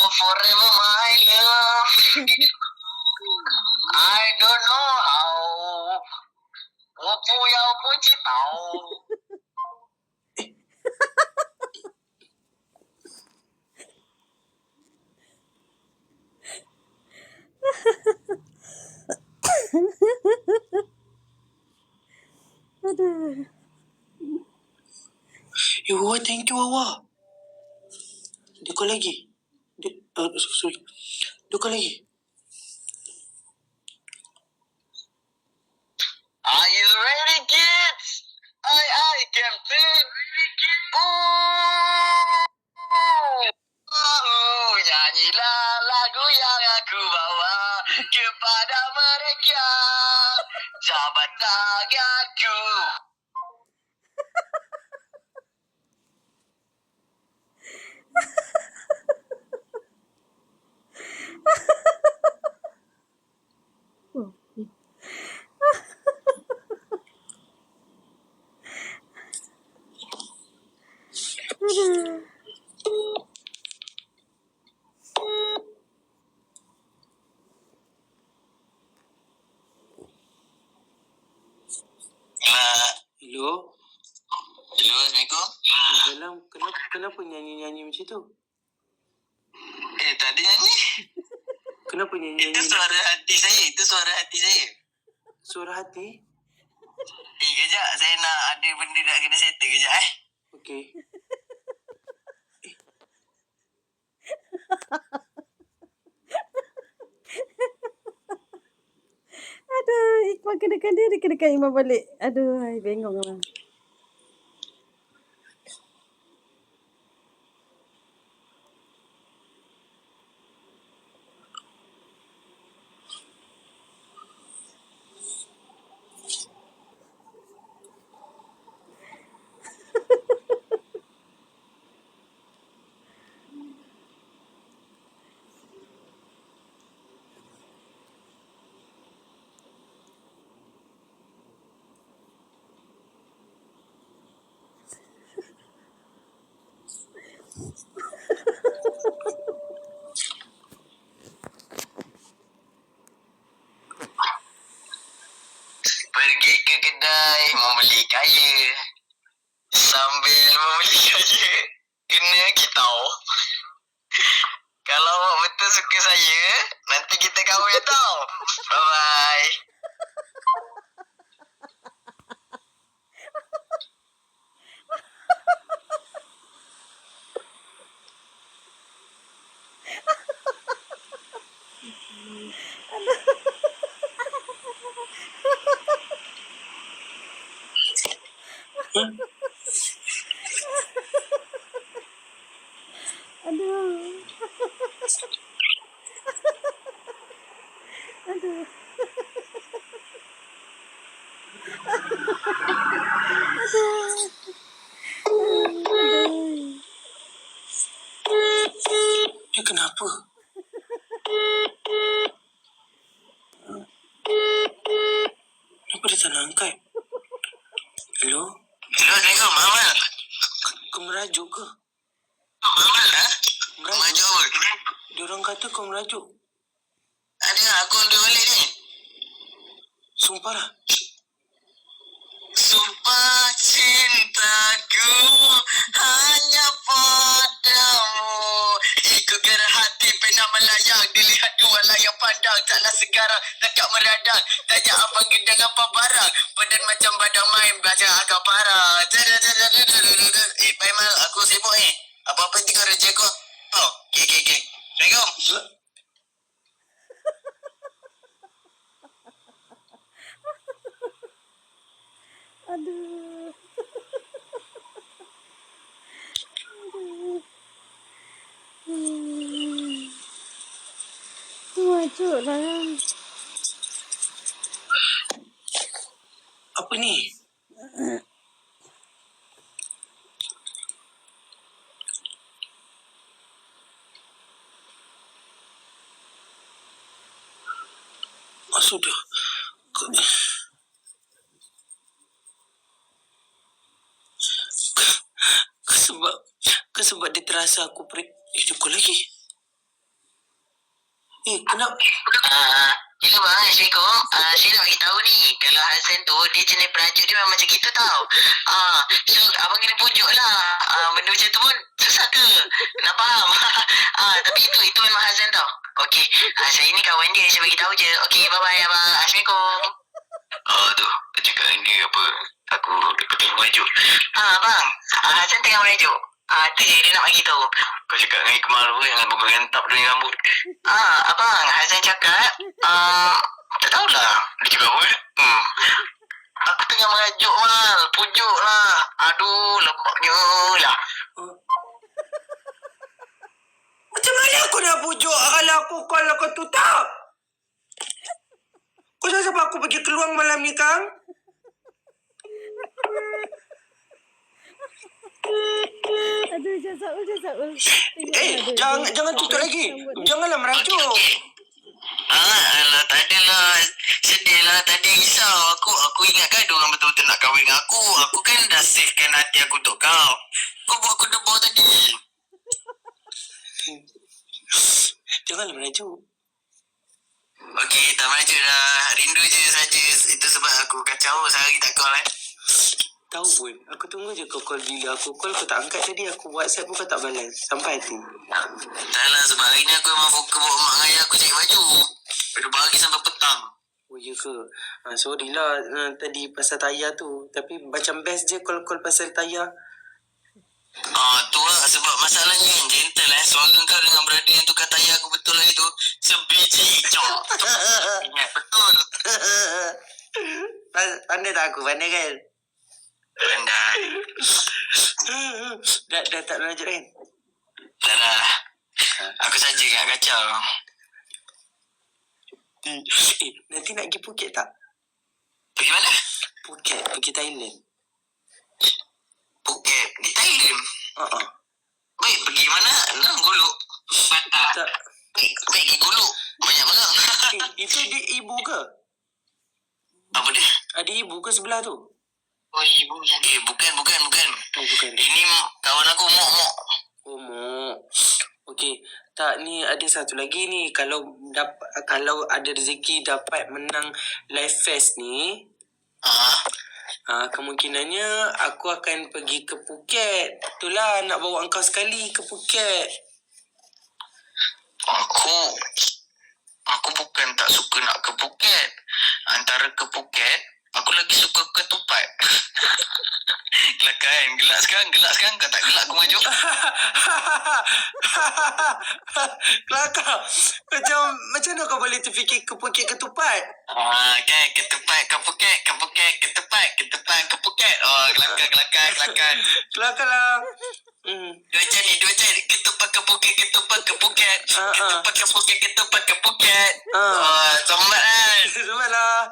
forever my love. I don't know how. 我不要不知道。Aduh. Thank you, Wawa. Dia call lagi. Sorry. Dia call lagi. Are you ready, kids? I can feel. Nyanyilah lagu yang aku bawa kepada mereka. Jabat tanganku. Aduh. Hello? Hello, Assalamualaikum. Dalam kenapa nyanyi-nyanyi macam tu? Tak ada nyanyi. Kenapa nyanyi-nyanyi? Itu suara hati saya. Suara hati? Kejap, saya nak ada benda nak kena settle kejap. Okey. Aduh, Iqbal kenakan dia kenakan Iman balik. Aduh, I bengong lah. Pergi ke kedai membeli kaya. Sambil membeli kaya, kena kitau. Kalau awak betul suka saya, nanti kita kahwin tau. Bye-bye. Aduh. Aduh. Aduh. Dia kenapa? Kenapa dia tak nak angkat? Hello? Hello, Assalamualaikum. Amal. Kau merajuk ke? Amal, ha? Merajuk apa? Dia orang kata kau merajuk. Ada aku ambil balik ni. Sumpah lah. Sumpah cintaku hanya padamu. Ikutkan hati pena melayang. Dilihat dua layang pandang. Taklah sekarang takak meradang. Tanya apa gedang apa barang. Badan macam badan main. Belajar agak parah. Bye Mal, aku sibuk ni. Apa-apa nanti kau kerja aku. Oh, okay. Assalamualaikum. Aduh. Wajuk lah. Apa ni? Sudah. Sebab dia terasa aku dia call lagi. Kenapa? Hello bang, Assalamualaikum. Saya nak beritahu ni, kalau Hazan tu, dia jenis perajuk dia memang macam gitu tau. So abang kena pujuk lah. Benda macam tu pun susah ke? Nak faham? Tapi itu memang Hazan tau. Okey, saya ni kawan dia, saya bagi tahu je. Okey, bye-bye abang. Assalamualaikum. Tu, cakap dengan dia apa? Aku tengah merajuk. Abang, Hazan tengah merajuk. Tu je dia nak bagi tahu. Kau cakap dengan Iqmal tu yang bukan rentap dia rambut. Abang, Hazan cakap, tak tahulah. Dia cakap apa? Aku tengah merajuk mal, pujuk lah. Aduh, lembabnya lah. Macam mana aku nak pujuk kalau aku call kau tutup? Kau tahu sebab aku pergi keluar malam ni, Kang? Aduh, Saul. Jangan tutup lagi. Janganlah merajuk. Alah, tak adalah. Sedih lah, tak ada risau. Aku ingatkan dia orang betul-betul nak kahwin dengan aku. Aku kan dah savekan hati aku untuk kau. Kau buat aku debur tadi. Janganlah merajuk. Okey, tak merajuk dah. Rindu je saja. Itu sebab aku kacau sehari tak call Tahu pun, aku tunggu je kau call. Bila aku call, kau tak angkat tadi. Aku WhatsApp pun kau tak balas. Sampai hati. Taklah, sebab hari ni aku memang fokus bawa mak dengan ayah aku cari baju. Daripada pagi sampai petang. Oh, ya ke? Sorry lah tadi pasal tayar tu. Tapi macam best je call-call pasal tayar. Tu lah sebab masalahnya yang gentle suara kau dengan brother yang tukar tayar aku betul lah itu sebiji. Ingat betul. Pandai tak aku? Pandai kan? Pandai. Dah tak lanjut kan? Tak lah. Aku saja kat kacau. Nanti nak pergi Phuket tak? Pergi mana? Phuket, pergi Thailand. Phuket. Di Thailand? Baik, pergi mana? Guluk. Patah. Tak. Baik, pergi guluk. Banyak malam. Itu dia ibu ke? Apa dia? Ada ibu ke sebelah tu? Oh, ibu. Bukan. Oh, bukan. Ini kawan aku, Mok. Oh, Mok. Okey. Tak, ni ada satu lagi ni. Kalau ada rezeki dapat menang Live Fest ni, kemungkinannya aku akan pergi ke Phuket. Itulah nak bawa engkau sekali ke Phuket. Aku bukan tak suka nak ke Phuket. Antara ke Phuket, aku lagi suka ketupat. Gelak sekarang kau tak gelak aku maju. Kelakar. Macam mana kau boleh terfikir ke Phuket ketupat? Kan ketupat ke Phuket, ketupat ke Phuket. Kelakar. Kelakar lah. Dua cari ketupat ke Phuket. Ketupat ke Phuket. Sombat kan. Selamat lah.